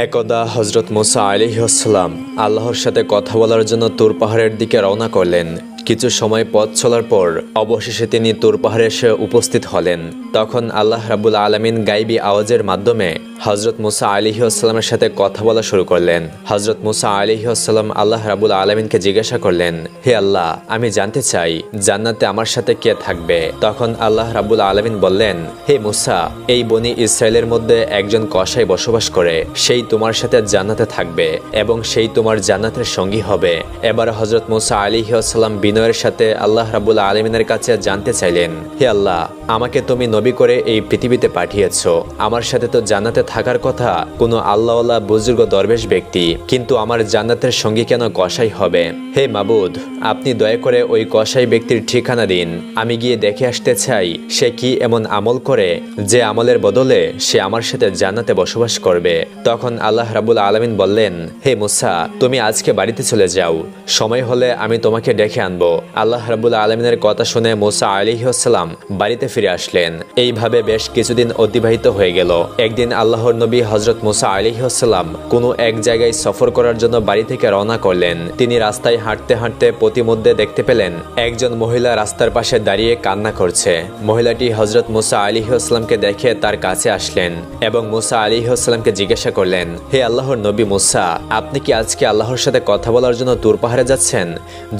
একদা হজরত মুসা আলাইহিসসালাম আল্লাহর সাথে কথা বলার জন্য তুর পাহাড়ের দিকে রওনা করলেন। কিছু সময় পথ চলার পর অবশেষে তিনি তুর পাহাড়ে এসে উপস্থিত হলেন। তখন আল্লাহ রাব্বুল আলামিন গাইবী আওয়াজের মাধ্যমে হজরত মুসা আলাইহিসসালামের সাথে কথা বলা শুরু করলেন। হজরত মুসা আলাইহিসসালাম আল্লাহ রাব্বুল আলামিনকে জিজ্ঞাসা করলেন, হে আল্লাহ, আমি জানতে চাই জান্নাতে আমার সাথে কে থাকবে? তখন আল্লাহ রাব্বুল আলামিন বললেন, হে মুসা, এই বনি ইসরায়েলের মধ্যে একজন কসাই বসবাস করে, সেই তোমার সাথে জান্নাতে থাকবে এবং সেই তোমার জান্নাতের সঙ্গী হবে। এবার হজরত মুসা আলাইহিসসালাম বিনয়ের সাথে আল্লাহ রাব্বুল আলামিনের কাছে জানতে চাইলেন, হে আল্লাহ, আমাকে তুমি নবী করে এই পৃথিবীতে পাঠিয়েছো, আমার সাথে তো জান্নাতে থাকার কথা কোনো আল্লাহওয়ালা বুজুর্গ দরবেশ ব্যক্তি, কিন্তু আমার জান্নাতের সঙ্গী কেন কসাই হবে? হে মাবুদ, আপনি দয়া করে ওই কসাই ব্যক্তির ঠিকানা দিন, আমি গিয়ে দেখে আসতে চাই সে কি এমন আমল করে যে আমলের বদলে সে আমার সাথে জান্নাতে বসবাস করবে। তখন আল্লাহ রাব্বুল আলামিন বললেন, হে মুসা, তুমি আজকে বাড়িতে চলে যাও, সময় হলে আমি তোমাকে ডেকে আনবো। আল্লাহ রাব্বুল আলামিনের কথা শুনে মুসা আলাইহিসসালাম বাড়িতে ফিরে আসলেন। এইভাবে বেশ কিছুদিন অতিবাহিত হয়ে গেল। একদিন আল্লাহর নবী হজরত মুসা আলাইহিসসালাম কোনো এক জায়গায় সফর করার জন্য বাড়ি থেকে রওনা করলেন। তিনি রাস্তায় হাঁটতে হাঁটতে পথিমধ্যে দেখতে পেলেন একজন মহিলা রাস্তার পাশে দাঁড়িয়ে কান্না করছে। মহিলাটি হজরত মুসা আলাইহিসসালামকে দেখে তার কাছে আসলেন এবং মুসা আলাইহিসসালামকে জিজ্ঞাসা করলেন, হে আল্লাহর নবী মুসা, আপনি কি আজকে আল্লাহর সাথে কথা বলার জন্য তুর পাহাড়ে যাচ্ছেন?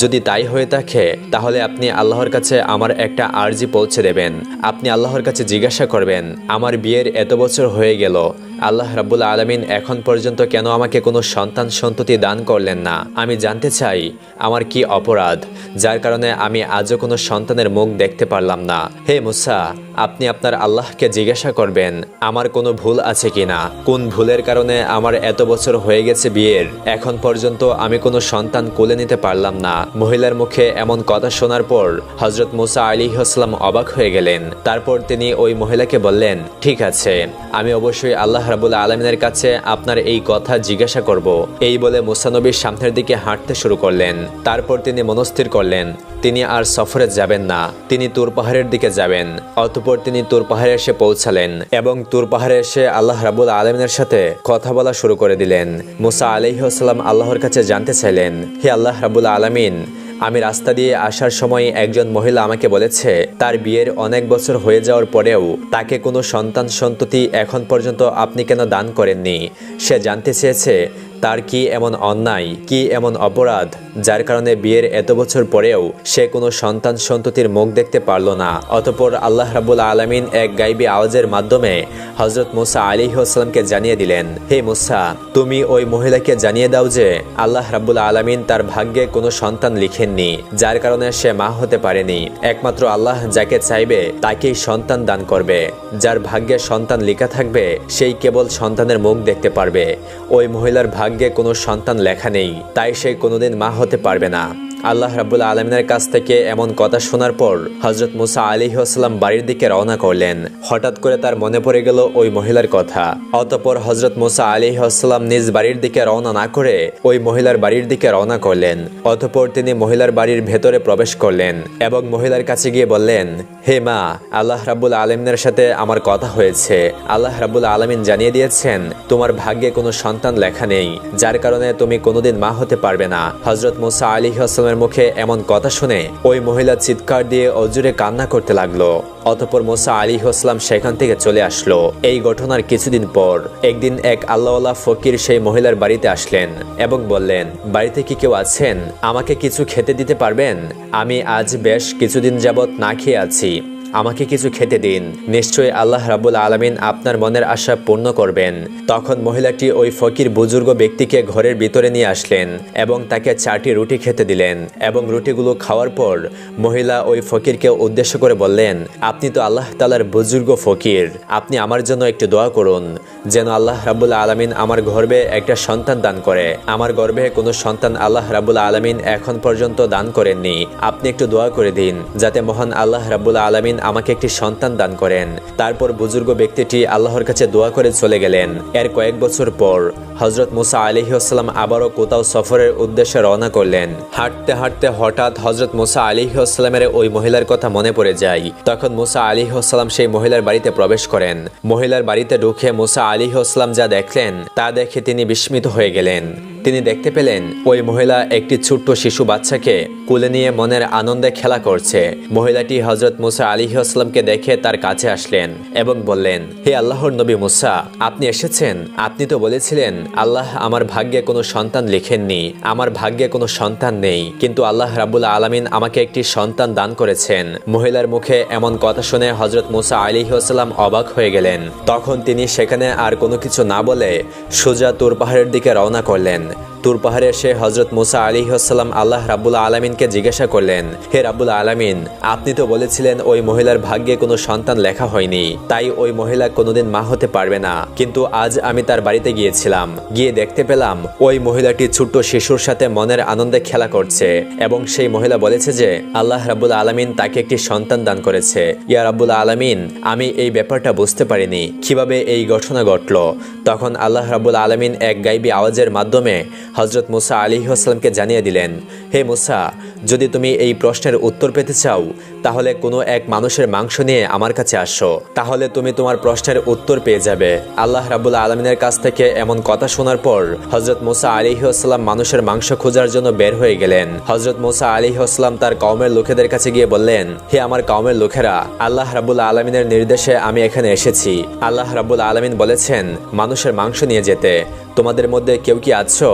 যদি তাই হয়ে থাকে তাহলে আপনি আল্লাহর কাছে আমার একটা আরজি পৌঁছে দেবেন। আপনি আল্লাহর কাছে জিজ্ঞাসা করবেন, আমার বিয়ের এত বছর হয়ে গেল, আল্লাহ রাব্বুল আলামিন এখন পর্যন্ত কেন আমাকে কোনো সন্তান সন্ততি দান করলেন না? আমি জানতে চাই আমার কি অপরাধ যার কারণে আমি আজও কোনো সন্তানের মুখ দেখতে পারলাম না। হে মুসা, আপনি আপনার আল্লাহকে জিজ্ঞাসা করবেন আমার কোনো ভুল আছে কিনা, কোন ভুলের কারণে আমার এত বছর হয়ে গেছে বিয়ের, এখন পর্যন্ত আমি কোনো সন্তান কোলে নিতে পারলাম না। মহিলার মুখে এমন কথা শোনার পর হজরত মুসা আলাইহিসসালাম অবাক হয়ে গেলেন। তারপর তিনি ওই মহিলাকে বললেন, ঠিক আছে, আমি অবশ্যই আল্লাহ রাব্বুল আলামিনের কাছে আপনার এই কথা জিজ্ঞাসা করব। এই বলে মুসা নবীর সামনের দিকে হাঁটতে শুরু করলেন। তারপর তিনি মনস্থির করলেন তিনি আর সফরে যাবেন না, তিনি তুর পাহাড়ের দিকে যাবেন। অতঃপর তিনি তুর পাহাড়ে এসে পৌঁছালেন এবং তুর পাহাড়ে এসে আল্লাহ রাব্বুল আলামিনের সাথে কথা বলা শুরু করে দিলেন। মুসা আলাইহিসসালাম আল্লাহর কাছে জানতে চাইলেন, হে আল্লাহ রাব্বুল আলামিন, আমি রাস্তা দিয়ে আসার সময় একজন মহিলা আমাকে বলেছে তার বিয়ের অনেক বছর হয়ে যাওয়ার পরেও তাকে কোনো সন্তান সন্ততি এখন পর্যন্ত আপনি কেন দান করেননি। সে জানতে চেয়েছে তার কি এমন অন্যায়, কি এমন অপরাধ যার কারণে বিয়ের এত বছর পরেও সে কোনো সন্তান সন্ততির মুখ দেখতে পারল না। অতঃপর আল্লাহ রাব্বুল আলামিন এক গাইবী আওয়াজের মাধ্যমে হজরত মুসা আলাইহিসসালামকে জানিয়ে দিলেন, হে মুসা, তুমি ওই মহিলাকে জানিয়ে দাও যে আল্লাহ রাব্বুল আলামিন তার ভাগ্যে কোনো সন্তান লিখেননি, যার কারণে সে মা হতে পারেনি। একমাত্র আল্লাহ যাকে চাইবে তাকেই সন্তান দান করবে। যার ভাগ্যে সন্তান লেখা থাকবে সেই কেবল সন্তানের মুখ দেখতে পারবে। ওই মহিলার ভাগ্যে কোনো সন্তান লেখা নেই, তাই সে কোনোদিন মা হতে পারবে না। আল্লাহ রাব্বুল আলামিনের কাছ থেকে এমন কথা শোনার পর হজরত মুসা আলাইহিসসালাম বাড়ির দিকে রওনা করলেন। হঠাৎ করে তার মনে পড়ে গেল ওই মহিলার কথা। অতঃপর হজরত মুসা আলাইহিসসালাম নিজ বাড়ির দিকে রওনা না করে ওই মহিলার বাড়ির দিকে রওনা করলেন। অতঃপর তিনি মহিলার বাড়ির ভেতরে প্রবেশ করলেন এবং মহিলার কাছে গিয়ে বললেন, হে মা, আল্লাহ রাব্বুল আলামিনের সাথে আমার কথা হয়েছে। আল্লাহ রাব্বুল আলামিন জানিয়ে দিয়েছেন তোমার ভাগ্যে কোনো সন্তান লেখা নেই, যার কারণে তুমি কোনোদিন মা হতে পারবে না। হজরত মুসা আলাইহিসসালাম মুখে এমন কথা শুনে ওই মহিলা চিৎকার দিয়ে অজুরে কান্না করতে লাগলো। অতঃপর মুসা আলাইহিসসালাম সেখান থেকে চলে আসলো। এই ঘটনার কিছুদিন পর একদিন এক আল্লাহওয়ালা ফকির সেই মহিলার বাড়িতে আসলেন এবং বললেন, বাড়িতে কি কেউ আছেন? আমাকে কিছু খেতে দিতে পারবেন? আমি আজ বেশ কিছুদিন যাবত না খেয়ে আছি, আমাকে কিছু খেতে দিন, নিশ্চয়ই আল্লাহ রাব্বুল আলামিন আপনার মনের আশা পূর্ণ করবেন। তখন মহিলাটি ওই ফকির বুজুর্গ ব্যক্তিকে ঘরের ভিতরে নিয়ে আসলেন এবং তাকে 4টি রুটি খেতে দিলেন এবং রুটিগুলো খাওয়ার পর মহিলা ওই ফকিরকে উদ্দেশ্য করে বললেন, আপনি তো আল্লাহ তাআলার বুজুর্গ ফকির, আপনি আমার জন্য একটু দোয়া করুন যেন আল্লাহ রাব্বুল আলামিন আমার গর্ভে একটা সন্তান দান করে। আমার গর্ভে কোনো সন্তান আল্লাহ রাব্বুল আলামিন এখন পর্যন্ত দান করেননি, আপনি একটু দোয়া করে দিন যাতে মহান আল্লাহ রাব্বুল আলামিন আমাকে একটি সন্তান দান করেন। তারপর বুজুর্গ ব্যক্তিটি আল্লাহর কাছে দোয়া করে চলে গেলেন। এর কয়েক বছর পর হযরত মুসা আলাইহিস সালাম আবারও কোথাও সফরের উদ্দেশ্যে রওনা করলেন। হাঁটতে হাঁটতে হঠাৎ হযরত মুসা আলাইহিস সালামের ওই মহিলার কথা মনে পড়ে যায়। তখন মুসা আলাইহিস সালাম সেই মহিলার বাড়িতে প্রবেশ করেন। মহিলার বাড়িতে ঢুকে মুসা আলাইহিস সালাম যা দেখলেন তা দেখে তিনি বিস্মিত হয়ে গেলেন। তিনি দেখতে পেলেন ওই মহিলা একটি ছোট্ট শিশু বাচ্চাকে কোলে নিয়ে মনের আনন্দে খেলা করছে। মহিলাটি হযরত মুসা আলাইহিস সালামকে দেখে তার কাছে আসলেন এবং বললেন, হে আল্লাহর নবী মুসা, আপনি এসেছেন। আপনি তো বলেছিলেন আল্লাহ আমার ভাগ্যে কোনো সন্তান লিখেননি, আমার ভাগ্যে কোনো সন্তান নেই, কিন্তু আল্লাহ রাব্বুল আলামিন আমাকে একটি সন্তান দান করেছেন। মহিলার মুখে এমন কথা শুনে হযরত মুসা আলাইহিস সালাম অবাক হয়ে গেলেন। তখন তিনি সেখানে আর কোনো কিছু না বলে সোজা তুর পাহাড়ের দিকে রওনা করলেন। তুর পাহাড়ে এসে হযরত মুসা আলাইহিস সালাম আল্লাহ রাব্বুল আলামিনকে জিজ্ঞাসা করলেন, হে রাব্বুল আলামিন, আপনি তো বলেছিলেন ওই মহিলার ভাগ্যে কোনো সন্তান লেখা হয়নি, তাই ওই মহিলা কোনোদিন মা হতে পারবে না। কিন্তু আজ আমি তার বাড়িতে গিয়েছিলাম, গিয়ে দেখতে পেলাম ওই মহিলাটি ছোট্ট শিশুর সাথে মনের আনন্দে খেলা করছে এবং সেই মহিলা বলেছে যে আল্লাহ রাব্বুল আলামিন তাকে একটি সন্তান দান করেছে। ইয়া রাব্বুল আলামিন, আমি এই ব্যাপারটা বুঝতে পারিনি, কিভাবে এই ঘটনা ঘটল। তখন আল্লাহ রাব্বুল আলামিন এক গায়বী আওয়াজের মাধ্যমে হযরত মুসা আলাইহিস সালামকে জানিয়ে দিলেন, হে মুসা, যদি তুমি এই প্রশ্নের উত্তর পেতে চাও তাহলে কোনো এক মানুষের মাংস নিয়ে আমার কাছে আসো, তাহলে তুমি তোমার প্রশ্নের উত্তর পেয়ে যাবে। আল্লাহ রাব্বুল আলামিনের কাছ থেকে এমন কথা শোনার পর হযরত মুসা আলাইহিস সালাম মানুষের মাংস খোঁজার জন্য বের হয়ে গেলেন। হযরত মুসা আলাইহিস সালাম তার কওমের লোকেদের কাছে গিয়ে বললেন, হে আমার কওমের লোকেরা, আল্লাহ রাব্বুল আলামিনের নির্দেশে আমি এখানে এসেছি। আল্লাহ রাব্বুল আলামিন বলেছেন মানুষের মাংস নিয়ে যেতে। তোমাদের মধ্যে কেউ কি আছো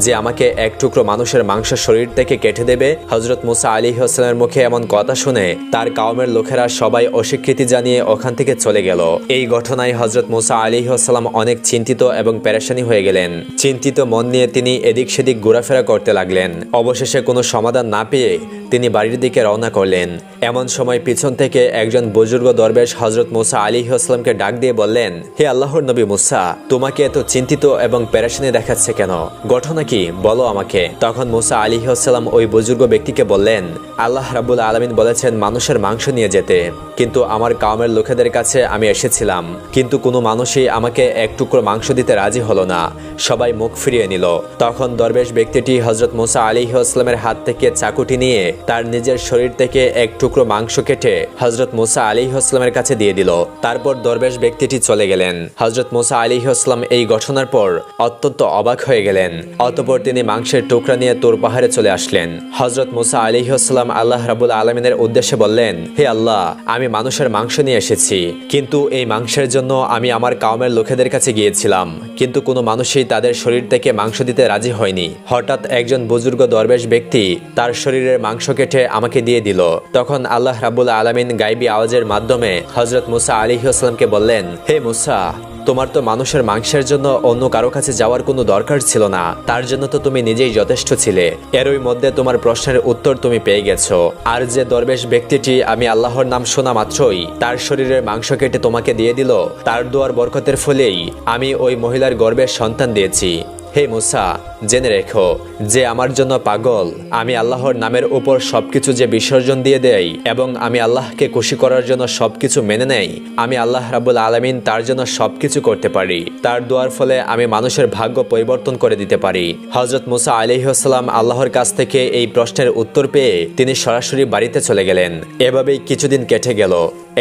যে আমাকে এক টুকরো মানুষের মাংস শরীর থেকে কেটে দেবে? হযরত মুসা আলাইহিস সালামের মুখে এমন কথা শুনে তার কওমের লোকেরা সবাই অস্বীকৃতি জানিয়ে ওখান থেকে চলে গেল। এই ঘটনায় হযরত মুসা আলাইহিস সালাম অনেক চিন্তিত এবং পেরেশানি হয়ে গেলেন। চিন্তিত মন নিয়ে তিনি এদিক সেদিক ঘোরাফেরা করতে লাগলেন। অবশেষে কোনো সমাধান না পেয়ে তিনি বাড়ির দিকে রওনা করলেন। এমন সময় পিছন থেকে একজন বুজুর্গ দরবেশ হযরত মুসা আলাইহিস সালামকে ডাক দিয়ে বললেন, হে আল্লাহর নবী মুসা, তোমাকে এত চিন্তিত এবং পেরেশানি দেখাচ্ছে কেন? ঘটনা কি, বলো আমাকে। তখন মুসা আলাইহিস সালাম ওই বুজুর্গ ব্যক্তিকে বললেন, আল্লাহ রাব্বুল আলামিন বলেছেন মানুষের মাংস নিয়ে যেতে, কিন্তু আমার কওমের লোকেদের কাছে আমি এসেছিলাম, কিন্তু কোনো মানুষই আমাকে এক টুকরো মাংস দিতে রাজি হলো না, সবাই মুখ ফিরিয়ে নিল। তখন দরবেশ ব্যক্তিটি হযরত মুসা আলাইহিস সালামের হাত থেকে চাকুটি নিয়ে তার নিজের শরীর থেকে এক টুকরো মাংস কেটে হযরত মুসা আলাইহিস সালামের কাছে দিয়ে দিল। তারপর দরবেশ ব্যক্তিটি চলে গেলেন। হযরত মুসা আলাইহিস সালাম এই ঘটনার পর অত্যন্ত অবাক হয়ে গেলেন। অতঃপর তিনি মাংসের টুকরা নিয়ে তুর পাহাড়ে চলে আসলেন। হযরত মুসা আলাইহিস সালাম আল্লাহ রাব্বুল আলামিনের উদ্দেশ্যে বললেন, হে আল্লাহ, আমি মানুষের মাংস নিয়ে এসেছি, কিন্তু এই মাংসের জন্য আমি আমার কওমের লোকেদের কাছে গিয়েছিলাম, কিন্তু কোনো মানুষই তাদের শরীর থেকে মাংস দিতে রাজি হয়নি। হঠাৎ একজন বুজুর্গ দরবেশ ব্যক্তি তার শরীরের মাংস কেটে আমাকে দিয়ে দিল। তখন আল্লাহ রাব্বুল আলামিন গায়বী আওয়াজের মাধ্যমে হযরত মুসা আলাইহিস সালামকে বললেন, হে মুসা, তোমার তো মানুষের মাংসের জন্য অন্য কারো কাছে যাওয়ার কোনো দরকার ছিল না, তার জন্য তো তুমি নিজেই যথেষ্ট ছিলে। এরই মধ্যে তোমার প্রশ্নের উত্তর তুমি পেয়ে গেছো। আর যে দরবেশ ব্যক্তিটি আমি আল্লাহর নাম শোনা মাত্রই তার শরীরের মাংস কেটে তোমাকে দিয়ে দিল, তার দোয়ার বরকতের ফলেই আমি ওই মহিলার গর্ভে সন্তান দিয়েছি। হে মুসা, জেনে রেখো যে আমার জন্য পাগল, আমি আল্লাহর নামের উপর সবকিছু যে বিসর্জন দিয়ে দেই এবং আমি আল্লাহকে খুশি করার জন্য সবকিছু মেনে নেই, আমি আল্লাহ রাব্বুল আলামিন তার জন্য সবকিছু করতে পারি। তার দোয়ার ফলে আমি মানুষের ভাগ্য পরিবর্তন করে দিতে পারি। হযরত মুসা আলাইহিস সালাম আল্লাহর কাছ থেকে এই প্রশ্নের উত্তর পেয়ে তিনি সরাসরি বাড়িতে চলে গেলেন। এভাবেই কিছুদিন কেটে গেল।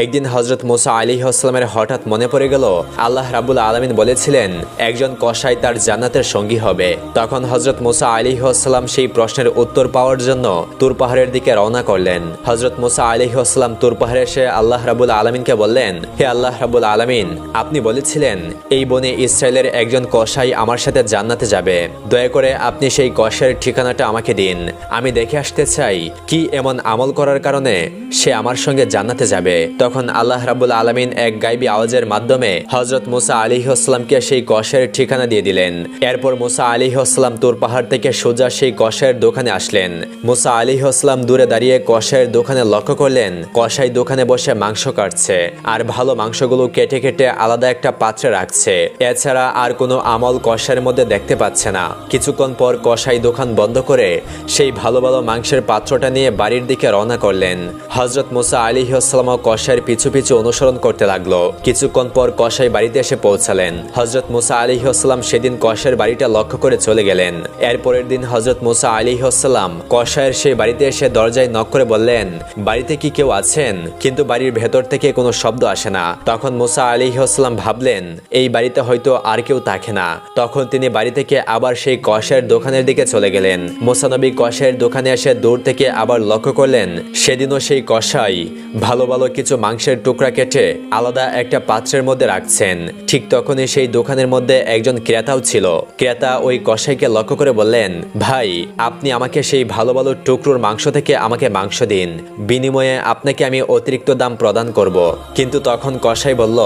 একদিন হযরত মুসা আলাইহিস সালামের হঠাৎ মনে পড়ে গেল আল্লাহ রাব্বুল আলামিন বলেছিলেন একজন কসাই তার জান্নাতের সঙ্গী হবে। তখন হযরত মুসা আলাইহিস সালাম সেই প্রশ্নের উত্তর পাওয়ার জন্য তুর পাহাড়ের দিকে রওনা করলেন। হযরত মুসা আলাইহিস সালাম তুর পাহাড়ে এসে আল্লাহ রাব্বুল আলামিনকে বললেন, হে আল্লাহ রাব্বুল আলামিন, আপনি বলেছিলেন এই বনে ইসরায়েলের একজন কসাই আমার সাথে জান্নাতে যাবে, দয়া করে আপনি সেই কসাইয়ের ঠিকানাটা আমাকে দিন। আমি দেখে আসতে চাই কি এমন আমল করার কারণে সে আমার সঙ্গে জান্নাতে যাবে। তখন আল্লাহ রাব্বুল আলামিন এক গায়বী আওয়াজের মাধ্যমে হযরত মুসা আলাইহিস সালামকে সেই কসাইয়ের ঠিকানা দিয়ে দিলেন। এরপর মুসা আলাইহিস আলাইহিসসালাম তুর পাহাড় থেকে সোজা সেই কসাইয়ের দোকানে আসলেন। মুসা আলাইহিসসালাম দূরে দাঁড়িয়ে কসাইয়ের দোকানে লক্ষ্য করলেন কসাই দোকানে বসে মাংস কাটছে আর ভালো মাংসগুলো কেটে কেটে আলাদা একটা পাত্রে রাখছে। এছাড়া আর কোনো আমল কসাইয়ের মধ্যে দেখতে পাচ্ছে না। কিছুক্ষণ পর কসাই দোকান বন্ধ করে সেই ভালো ভালো মাংসের পাত্রটা নিয়ে বাড়ির দিকে রওনা করলেন। হযরত মুসা আলাইহিসসালাম কসাইয়ের পিছু পিছু অনুসরণ করতে লাগলো। কিছুক্ষণ পর কসাই বাড়িতে এসে পৌঁছালেন। হযরত মুসা আলাইহিসসালাম সেদিন কসাইয়ের বাড়িটা লক্ষ্য করে চলে গেলেন। এরপরের দিন হযরত মুসা আলাইহিসসালাম কসাইয়ের সেই বাড়িতে এসে দরজায় নক করে বললেন, বাড়িতে কি কেউ আছেন? কিন্তু বাড়ির ভেতর থেকে কোনো শব্দ আসে না। তখন মুসা আলাইহিসসালাম ভাবলেন এই বাড়িতে হয়তো আর কেউ থাকে না। তখন তিনি বাড়ি থেকে আবার সেই কসাইয়ের দোকানের দিকে চলে গেলেন। মুসা নবী কসাইয়ের দোকানে এসে দূর থেকে আবার লক্ষ্য করলেন সেদিনও সেই কসাই ভালো ভালো কিছু মাংসের টুকরা কেটে আলাদা একটা পাত্রের মধ্যে রাখছেন। ঠিক তখনই সেই দোকানের মধ্যে একজন ক্রেতাও ছিল। ক্রেতা ওই কসাইকে লক্ষ্য করে বললেন, ভাই আপনি আমাকে সেই ভালো ভালো টুকরোর মাংস থেকে আমাকে মাংস দিন, বিনিময়ে আপনাকে আমি অতিরিক্ত দাম প্রদান করব। কিন্তু তখন কসাই বলল,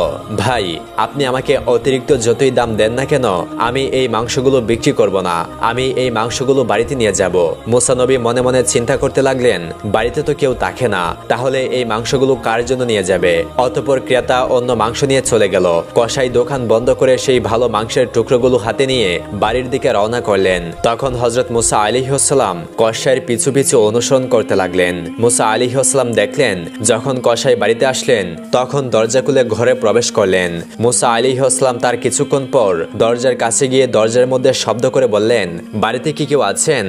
ভাই আপনি আমাকে অতিরিক্ত যতই দাম দেন না কেন আমি এই মাংসগুলো বিক্রি করব না, আমি এই মাংসগুলো বাড়িতে নিয়ে যাব। মুসা নবী মনে মনে চিন্তা করতে লাগলেন বাড়িতে তো কেউ থাকে না, তাহলে এই মাংসগুলো কার জন্য নিয়ে যাবে। অতঃপর ক্রেতা অন্য মাংস নিয়ে চলে গেল। কসাই দোকান বন্ধ করে সেই ভালো মাংসের টুকরোগুলো হাতে নিয়ে বাড়ির দিকে রওনা করলেন। তখন হযরত মুসা আলাইহিসসালাম কসাইয়ের পিছু পিছু অনুসরণ করতে লাগলেন। মুসা আলাইহিসসালাম দেখলেন যখন কসাই বাড়িতে আসলেন তখন দরজা খুলে ঘরে প্রবেশ করলেন। মুসা আলাইহিসসালাম তার কিছুক্ষণ পর দরজার কাছে গিয়ে দরজার মধ্যে শব্দ করে বললেন, বাড়িতে কি কেউ আছেন?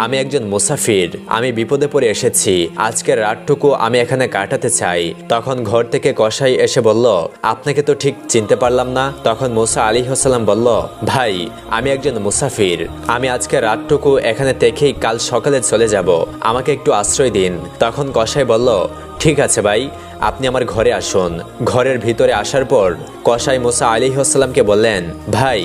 আমি একজন মুসাফির, আমি বিপদে পড়ে এসেছি, আজকের রাতটুকু আমি এখানে কাটাতে চাই। তখন ঘর থেকে কসাই এসে বলল, আপনাকে তো ঠিক চিনতে পারলাম না। তখন মুসা আলাইহিসসালাম বলল, ভাই আমি একজন মুসাফির, আমি আজকের রাতটুকু এখানে থেকেই কাল সকালে চলে যাব, আমাকে একটু আশ্রয় দিন। তখন কসাই বলল, ঠিক আছে ভাই, আপনি আমার ঘরে আসুন। ঘরের ভিতরে আসার পর কসাই মুসা আলাইহিসসালামকে বললেন, ভাই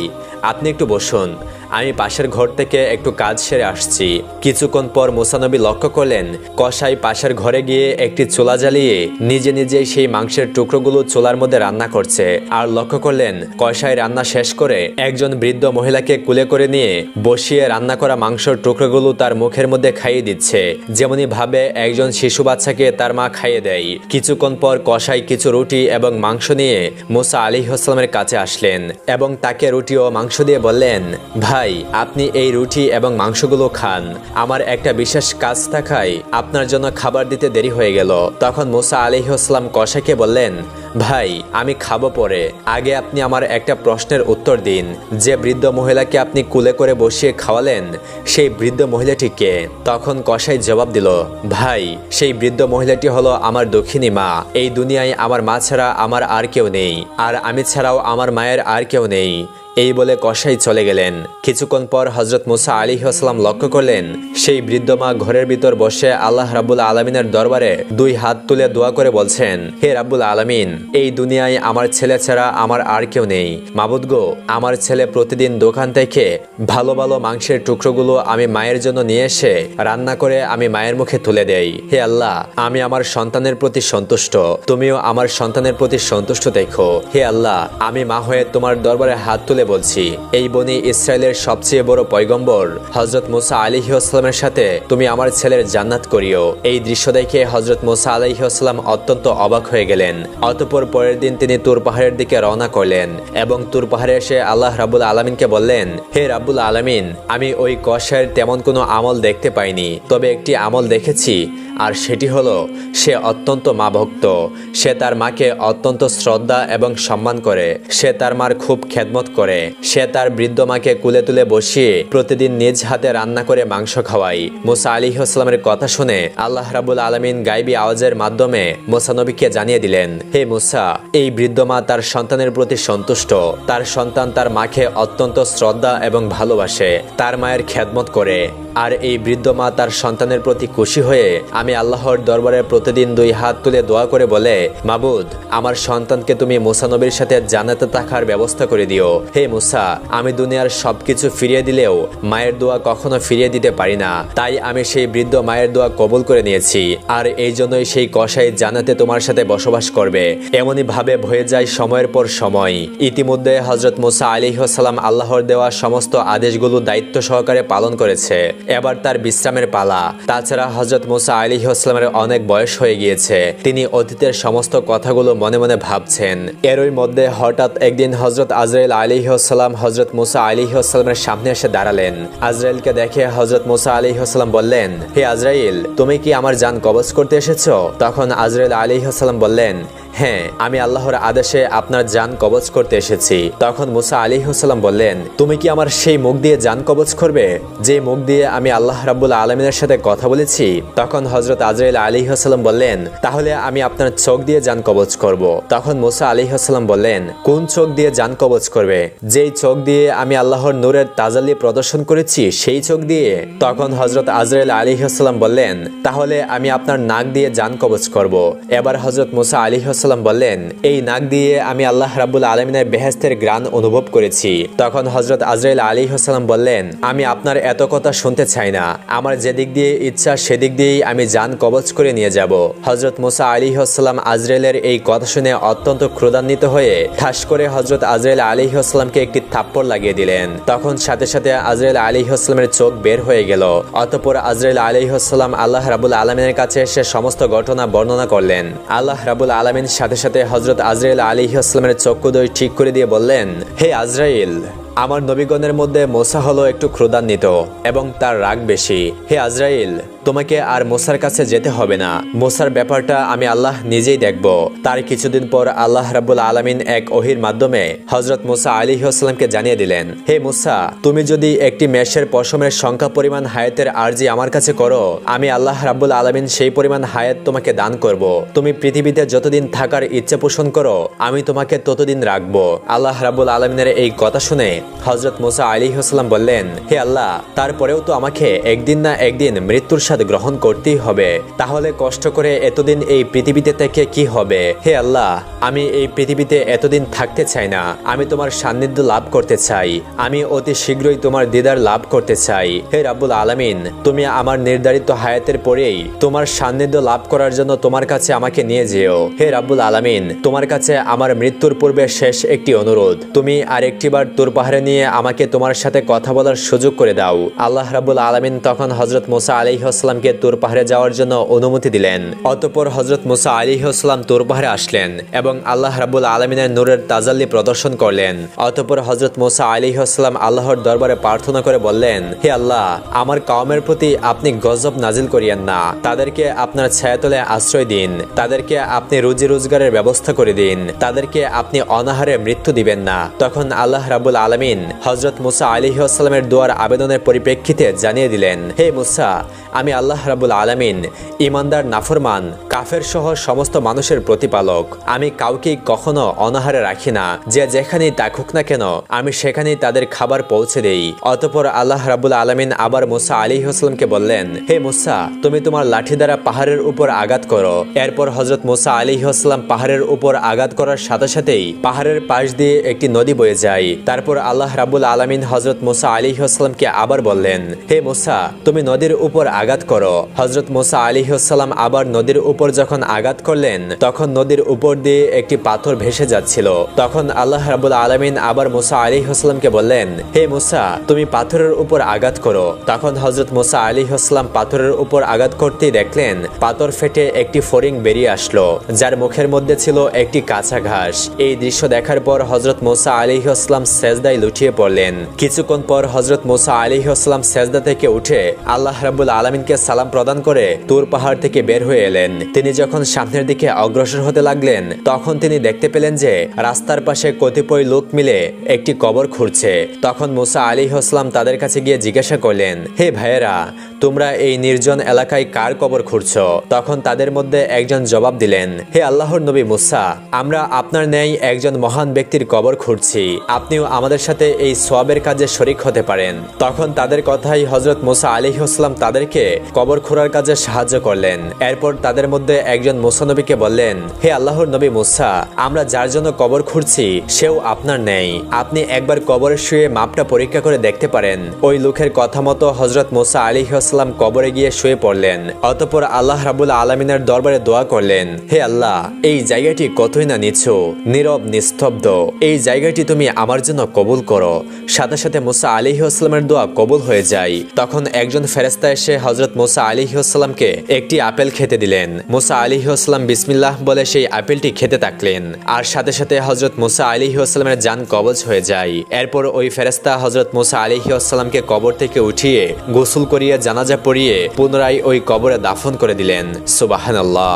আপনি একটু বসুন, আমি পাশের ঘর থেকে একটু কাজ সেরে আসছি। কিছুক্ষণ পর মুসা নবী লক্ষ্য করলেন কসাই পাশের ঘরে গিয়ে একটি চুলা জ্বালিয়ে নিজে নিজেই সেই মাংসের টুকরোগুলো চুলার মধ্যে রান্না করছে। আর লক্ষ্য করলেন কসাই রান্না শেষ করে একজন বৃদ্ধ মহিলাকে কুলে করে নিয়ে বসিয়ে রান্না করা মাংসের টুকরোগুলো তার মুখের মধ্যে খাইয়ে দিচ্ছে, যেমনি ভাবে একজন শিশু বাচ্চাকে তার মা খাইয়ে দেয়। কিছুক্ষণ পর কসাই কিছু রুটি এবং মাংস নিয়ে মুসা আলাইহিসসালামের কাছে আসলেন এবং তাকে রুটি ও মাংস দিয়ে বললেন, ভাই আপনি এই রুটি এবং মাংসগুলো খান, আমার একটা বিশেষ কাজ থাকায় আপনার জন্য খাবার দিতে দেরি হয়ে গেল। তখন মুসা আলাইহিসসালাম কসাইকে বললেন, ভাই আমি খাবো পরে, আগে আপনি আমার একটা প্রশ্নের উত্তর দিন, যে বৃদ্ধ মহিলাকে আপনি কুলে করে বসিয়ে খাওয়ালেন সেই বৃদ্ধ মহিলাটি কে? তখন কসাই জবাব দিল, ভাই সেই বৃদ্ধ মহিলাটি হলো আমার দক্ষিণী মা, এই দুনিয়ায় আমার মা ছাড়া আমার আর কেউ নেই, আর আমি ছাড়াও আমার মায়ের আর কেউ নেই। এই বলে কসাই চলে গেলেন। কিছুক্ষণ পর হযরত মুসা আলাইহিসসালাম লক্ষ্য করলেন সেই বৃদ্ধ মা ঘরের ভিতর বসে আল্লাহ রাব্বুল আলামিনের দরবারে দুই হাত তুলে দোয়া করে বলছেন, হে রাব্বুল আলামিন, এই দুনিয়ায় আমার ছেলে ছাড়া আমার আর কেউ নেই। মাবুদ গো, আমার ছেলে প্রতিদিন দোকান থেকে ভালো ভালো মাংসের টুকরোগুলো আমি মায়ের জন্য নিয়ে এসে রান্না করে আমি মায়ের মুখে তুলে দেই। হে আল্লাহ, আমি আমার সন্তানের প্রতি সন্তুষ্ট, তুমিও আমার সন্তানের প্রতি সন্তুষ্ট দেখো। হে আল্লাহ, আমি মা হয়ে তোমার দরবারে হাত তুলে বলছি, এই বনি ইসরায়েলের সবচেয়ে বড় পয়গম্বর হযরত মুসা আলাইহিসসালামের সাথে তুমি আমার ছেলের জান্নাত করিও। এই দৃশ্য দেখে হযরত মুসা আলাইহিসসালাম অত্যন্ত অবাক হয়ে গেলেন। অতঃপর পরের দিন তিনি তুর পাহাড়ের দিকে রওনা করলেন এবং তুর পাহাড়ে এসে আল্লাহ রাব্বুল আলামিনকে বললেন, হে রাব্বুল আলামিন, আমি ওই কসাইয়ের তেমন কোনো আমল দেখতে পাইনি, তবে একটি আমল দেখেছি, আর সেটি হলো সে অত্যন্ত মা ভক্ত, সে তার মাকে অত্যন্ত শ্রদ্ধা এবং সম্মান করে, সে তার মার খুব খেদমত করে, সে তার বৃদ্ধ মাকে কুলে তুলে বসিয়ে প্রতিদিন নিজ হাতে রান্না করে মাংস খাওয়ায়। মুসা আলাইহিসসালামের কথা শুনে আল্লাহ রাব্বুল আলামিন গায়বী আওয়াজের মাধ্যমে মুসা নবীকে জানিয়ে দিলেন, হে মুসা, এই বৃদ্ধ মা তার সন্তানের প্রতি সন্তুষ্ট, তার সন্তান তার মাকে অত্যন্ত শ্রদ্ধা এবং ভালোবাসে, তার মায়ের খেদমত করে, আর এই বৃদ্ধ মা তার সন্তানের প্রতি খুশি হয়ে আমি আল্লাহর দরবারে প্রতিদিন দুই হাত তুলে দোয়া করে বলে, মাবুদ, আমার সন্তানকে তুমি মুসা নবীর সাথে জান্নাতে থাকার ব্যবস্থা করে দিও। হে হে মুসা, আমি দুনিয়ার সবকিছু ফিরিয়ে দিলেও মায়ের দোয়া কখনো ফিরিয়ে দিতে পারি না, তাই আমি সেই বৃদ্ধ মায়ের দোয়া কবুল করে নিয়েছি। আর এই জন্যই সেই কসাই জান্নাতে তোমার সাথে বসবাস করবে। এমনই ভাবে বয়ে যায় সময়ের পর সময়। ইতিমধ্যে হযরত মুসা আলাইহিস সালাম আল্লাহর দেওয়া সমস্ত আদেশগুলো দায়িত্ব সহকারে পালন করেছে। এবার তার বিশ্রামের পালা। তাছাড়া হযরত মুসা আলাইহিস সালামের অনেক বয়স হয়ে গিয়েছে। তিনি অতীতের সমস্ত কথাগুলো মনে মনে ভাবছেন। এরই মধ্যে হঠাৎ একদিন হযরত আজরাইল আলাইহিস সালাম হযরত মুসা আলাইহিস সালামের সামনে এসে দাঁড়ালেন। আজরাইলকে দেখে হযরত মুসা আলাইহিস সালাম বললেন, হে আজরাইল, তুমি কি আমার জান কবজ করতে এসেছো? তখন আজরাইল আলাইহিস সালাম বললেন, হ্যাঁ, আমি আল্লাহর আদেশে আপনার জান কবজ করতে এসেছি। তখন মুসা আলাইহিস সালাম বললেন, তুমি কি আমার সেই মুখ দিয়ে জান কবজ করবে যে মুখ দিয়ে আমি আল্লাহ রাব্বুল আলামিনের সাথে কথা বলেছি? তখন হযরত আজরাইল আলাইহিস সালাম বললেন, তাহলে আমি আপনার চোখ দিয়ে জান কবজ করব। তখন মুসা আলাইহিস সালাম বললেন, কোন চোখ দিয়ে জান কবজ করবে? যেই চোখ দিয়ে আমি আল্লাহর নূরের তাজাল্লি প্রদর্শন করেছি সেই চোখ দিয়ে? তখন হযরত আজরাইল আলাইহিস সালাম বললেন, তাহলে আমি আপনার নাক দিয়ে জান কবজ করব। এবার হযরত মুসা আলাইহিস সালাম বললেন, এই নাক দিয়ে আমি আল্লাহ রাব্বুল আলামিনের বেহেশতের গ্রাণ অনুভব করেছি। তখন হযরত আজরাইল আলাইহিস সালাম বললেন, আমি আপনার এত কথা শুনতে চাই না, আমার যেদিক দিয়ে ইচ্ছা সেদিক দিয়েই আমি জান কবজ করে নিয়ে যাব। হযরত মুসা আলাইহিস সালাম আজরাইলের এই কথা শুনে অত্যন্ত ক্রোধান্বিত হয়ে ঠাস করে হযরত আজরাইল আলাইহিস সালামকে একটি থাপ্পড় লাগিয়ে দিলেন। তখন সাথে সাথে আজরাইল আলাইহিস সালামের চোখ বের হয়ে গেল। অতঃপর আজরাইল আলাইহিস সালাম আল্লাহ রাব্বুল আলামিনের কাছে এসে সমস্ত ঘটনা বর্ণনা করলেন। আল্লাহ রাব্বুল আলামিন সাথে সাথে হযরত আজরাইল আলাইহিস সালামের চক্ষুদ্বয় ঠিক করে দিয়ে বললেন, হে আজরাইল, আমার নবীগণের মধ্যে মুসা হলো একটু ক্রোধান্বিত এবং তার রাগ বেশি। হে আজরাইল, তোমাকে আর মুসার কাছে যেতে হবে না। মুসার ব্যাপারটা আমি আল্লাহ নিজেই দেখব। তার কিছুদিন পর আল্লাহ রাব্বুল আলামিন এক ওহীর মাধ্যমে হযরত মুসা আলাইহিস সালামকে জানিয়ে দিলেন, হে মুসা, তুমি যদি একটি মেষের পশমের সংখ্যা পরিমাণ হায়াতের আরজি আমার কাছে করো, আমি আল্লাহ রাব্বুল আলামিন সেই পরিমাণ হায়াত তোমাকে দান করব। তুমি পৃথিবীতে যতদিন থাকার ইচ্ছে পোষণ করো, আমি তোমাকে ততদিন রাখবো। আল্লাহ রাব্বুল আলামিনের এই কথা শুনে হযরত মুসা আলাইহিস সালাম বললেন, হে আল্লাহ, তারপরেও তো আমাকে একদিন না একদিন মৃত্যুর স্বাদ গ্রহণ করতেই হবে। তাহলে কষ্ট করে এতদিন এই পৃথিবীতে থেকে কি হবে? হে আল্লাহ, আমি এই পৃথিবীতে এতদিন থাকতে চাই না। আমি তোমার সান্নিধ্য লাভ করতে চাই। আমি অতি শীঘ্রই তোমার দিদার লাভ করতে চাই। হে রাব্বুল আলামিন, তুমি আমার নির্ধারিত হায়াতের পরেই তোমার সান্নিধ্য লাভ করার জন্য তোমার কাছে আমাকে নিয়ে যেও। হে রাব্বুল আলামিন, তোমার কাছে আমার মৃত্যুর পূর্বে শেষ একটি অনুরোধ, তুমি আর একটিবার তুর পাহাড়ে নিয়ে আমাকে তোমার সাথে কথা বলার সুযোগ করে দাও। আল্লাহ রাব্বুল আলামিন তখন হযরত মুসা আলাইহিস সালামকে তুর পাহাড়ে যাওয়ার জন্য অনুমতি দিলেন। অতঃপর হযরত মুসা আলাইহিস সালাম তুর পাহাড়ে আসলেন এবং আল্লাহ রাব্বুল আলামিনের নূরের তাজাল্লি প্রদর্শন করলেন। অতঃপর হযরত মুসা আলাইহিস সালাম আল্লাহর দরবারে প্রার্থনা করে বললেন, হে আল্লাহ, আমার কওমের প্রতি আপনি গজব নাজিল করিয়েন না। তাদেরকে আপনার ছায়াতলে আশ্রয় দিন। তাদেরকে আপনি রুজি রোজগারের ব্যবস্থা করে দিন। তাদেরকে আপনি অনাহারে মৃত্যু দিবেন না। তখন আল্লাহ রাব্বুল আলামিন হযরত মুসা আলাইহিস সালামের দোয়ার আবেদনের পরিপ্রেক্ষিতে জানিয়ে দিলেন, হে মুসা, আমি আল্লাহ রাব্বুল আলামিন ঈমানদার, নাফরমান, কাফের সহ সমস্ত মানুষের প্রতিপালক। আমি কাউকেই কখনো অনাহারে রাখি না। যে যেখানেই থাকুক না কেন, আমি সেখানেই তাদের খাবার পৌঁছে দেই। অতঃপর আল্লাহ রাব্বুল আলামিন আবার মুসা আলাইহিস সালামকে বললেন, হে মুসা, তুমি তোমার লাঠি দ্বারা পাহাড়ের উপর আঘাত করো। এরপর হযরত মুসা আলাইহিস সালাম পাহাড়ের উপর আঘাত করার সাথে সাথেই পাহাড়ের পাশ দিয়ে একটি নদী বয়ে যায়। তারপর আল্লাহ রাব্বুল আলামিন হযরত মুসা আলাইহিস সালামকে আবার বললেন, হে মুসা, তুমি নদীর উপর আঘাত করো। হযরত মুসা আলাইহিস সালাম আবার নদীর উপর যখন আঘাত করলেন, তখন নদীর উপর দিয়ে একটি পাথর ভেসে যাচ্ছিল। তখন আল্লাহ রাব্বুল আলামিন আবার মুসা আলাইহিস সালামকে বললেন, হে মুসা, তুমি পাথরের উপর আঘাত করো। তখন হযরত মুসা আলাইহিস সালাম পাথরের উপর আঘাত করতেই দেখলেন পাথর ফেটে একটি ফড়িং বেরিয়ে আসলো, যার মুখের মধ্যে ছিল একটি কাঁচা ঘাস। এই দৃশ্য দেখার পর হযরত মুসা আলাইহিস সালাম সেজদায় লুটিয়ে পড়লেন। কিছুক্ষণ পর হযরত মুসা আলাইহিস সালাম সেজদা থেকে উঠে আল্লাহ রাব্বুল আলামিনকে সালাম প্রদান করে তুর পাহাড় থেকে বের হয়ে এলেন। তিনি যখন সামনের দিকে অগ্রসর হতে লাগলেন, তখন তিনি দেখতে পেলেন যে রাস্তার পাশে কতিপয় লোক মিলে একটি কবর খুঁড়ছে। তখন মুসা আলাইহিস সালাম তাদের কাছে গিয়ে জিজ্ঞাসা করলেন, হে ভাইয়েরা, তোমরা এই নির্জন এলাকায় কার কবর খুঁড়ছো? তখন তাদের মধ্যে একজন জবাব দিলেন, হে আল্লাহর নবী মুসা, আমরা আপনার ন্যায় একজন মহান ব্যক্তির কবর খুঁড়ছি, আপনিও আমাদের সাথে এই সওয়াবের কাজে শরিক হতে পারেন। তখন তাদের কথাই হযরত মুসা আলাইহিস সালাম তাদেরকে কবর খোঁড়ার কাজে সাহায্য করলেন। এরপর তাদের মধ্যে একজন মুসা নবীকে বললেন, হে আল্লাহর নবী মুসা, আমরা যার জন্য কবর খুঁড়ছি সেও আপনার নেই, আপনি একবার কবরে শুয়ে মাপটা পরীক্ষা করে দেখতে পারেন। ওই লোকের কথা মতো হযরত মুসা আলাইহিস সালাম কবরে গিয়ে শুয়ে পড়লেন। অতঃপর আল্লাহ রাব্বুল আলামিনের দরবারে দোয়া করলেন, হে আল্লাহ, এই জায়গাটি কতই না নিছু, নীরব, নিস্তব্ধ, এই জায়গাটি তুমি আমার জন্য কবুল করো। সাথে সাথে মুসা আলাইহিস সালামের দোয়া কবুল হয়ে যায়। তখন একজন ফেরেশতা এসে হযরত মুসা আলাইহিস সালামকে একটি আপেল খেতে দিলেন। মুসা আলাইহিস সালাম বিসমিল্লাহ বলে সেই আপেলটি খেতে থাকলেন, আর সাথে সাথে হযরত মুসা আলাইহিস সালামের জান কবজ হয়ে যায়। এরপর ওই ফেরেশতা হযরত মুসা আলাইহিস সালামকে কবর থেকে উঠিয়ে গোসল করিয়ে জানাজা পড়িয়ে পুনরায় ওই কবরে দাফন করে দিলেন। সুবহানাল্লাহ।